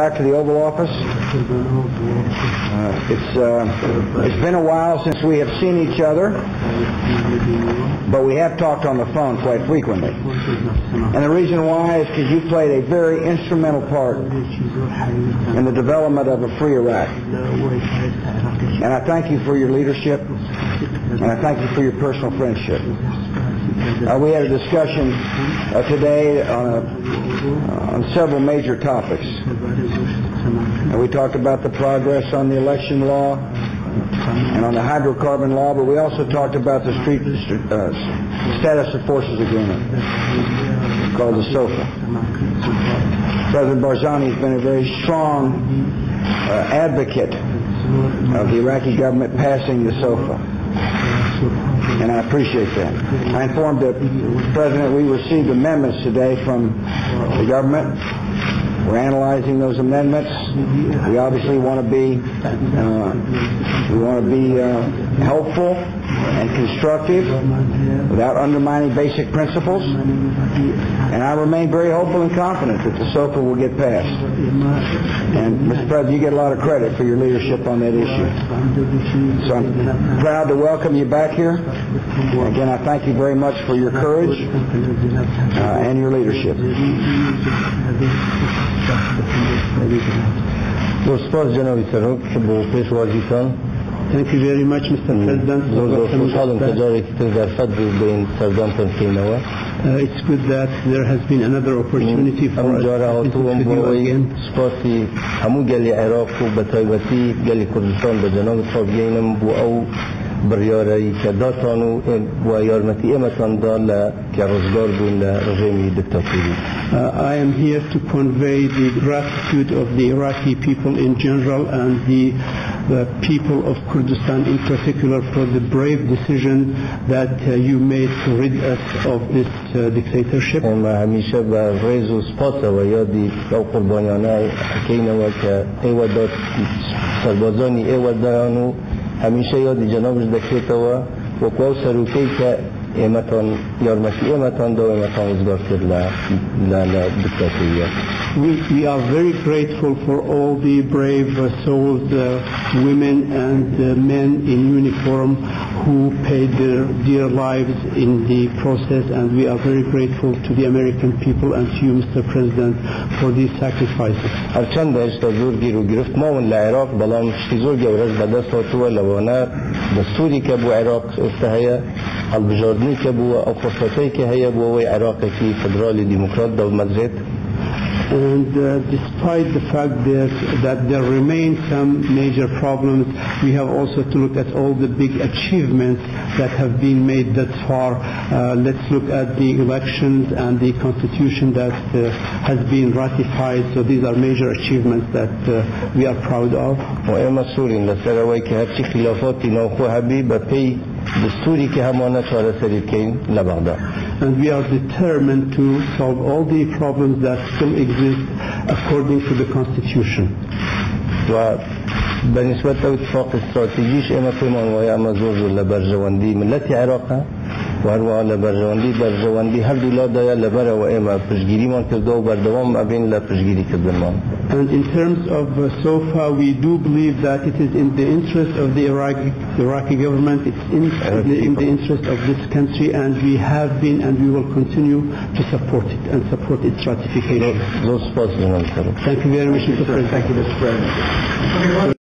Back to the Oval Office. It's been a while since we have seen each other, but we have talked on the phone quite frequently. And the reason why is because you played a very instrumental part in the development of a free Iraq. And I thank you for your leadership, and I thank you for your personal friendship. We had a discussion today on several major topics. We talked about the progress on the election law and on the hydrocarbon law, but we also talked about the status of forces agreement called the SOFA. President Barzani has been a very strong advocate of the Iraqi government passing the SOFA. And I appreciate that. I informed the President we received amendments today from the government. We're analyzing those amendments. We obviously want to be helpful and constructive without undermining basic principles. And I remain very hopeful and confident that the SOFA will get passed. And Mr. President, you get a lot of credit for your leadership on that issue. So I'm proud to welcome you back here. Again, I thank you very much for your courage and your leadership. Thank you very much, Mr. President. It's good that there has been another opportunity for us to visit with you again. بریاری که داتانو و یارمتی امتان دال که روزگار بون رژیمی دیکتاتوری. I am here to convey the gratitude of the Iraqi people in general and the people of Kurdistan in particular for the brave decision that you made to rid us of this dictatorship. ما همیشه با ریز و سپاس و یادی او قربانیانه حکینه و که ایوه داد سربازانی ایوه دارانو همیشه یاد جنابش دکتر و قوم سروکی که ایمتان یارمتی ایمتان دو ایمتان ازگار کرد لدکتاتوریه. We are very grateful for all the brave souls, women and men in uniform who paid their dear lives in the process, and we are very grateful to the American people and to you, Mr. President, for these sacrifices. هرچند اشتا زور گیر و گرفت ما اون لعراق بلام شتی زور گورش بدست آتوه لوانا دستوری که بو عراق استهیه البجاردنی که بو او فرصتی که هیه بو وی عراق کی فدرال ديمقراط دو مدرد. And despite the fact that there remain some major problems, we have also to look at all the big achievements that have been made thus far. Let's look at the elections and the constitution that has been ratified. So these are major achievements that we are proud of. وإما سورين لسروي كهرشي خلافات نوخوها بي ببي دستوري كهمانا شارع سريكين لبغدا. And we are determined to solve all the problems that still exist according to the constitution. وبالنسبة لاتفاق استراتيجيش إما فيمان ويا مزور لبرجواندي ملتي عراقها وهروا لبرجواندي هر دولا يا لبرا وإما برجيري من كردو بردوام ما بين لا برجيري كردمان. And in terms of SOFA, we do believe that it is in the interest of the Iraqi government, it's in the interest of this country, and we have been and we will continue to support it and support its ratification. Those Thank you very much, Mr. President. Thank you, Mr. President.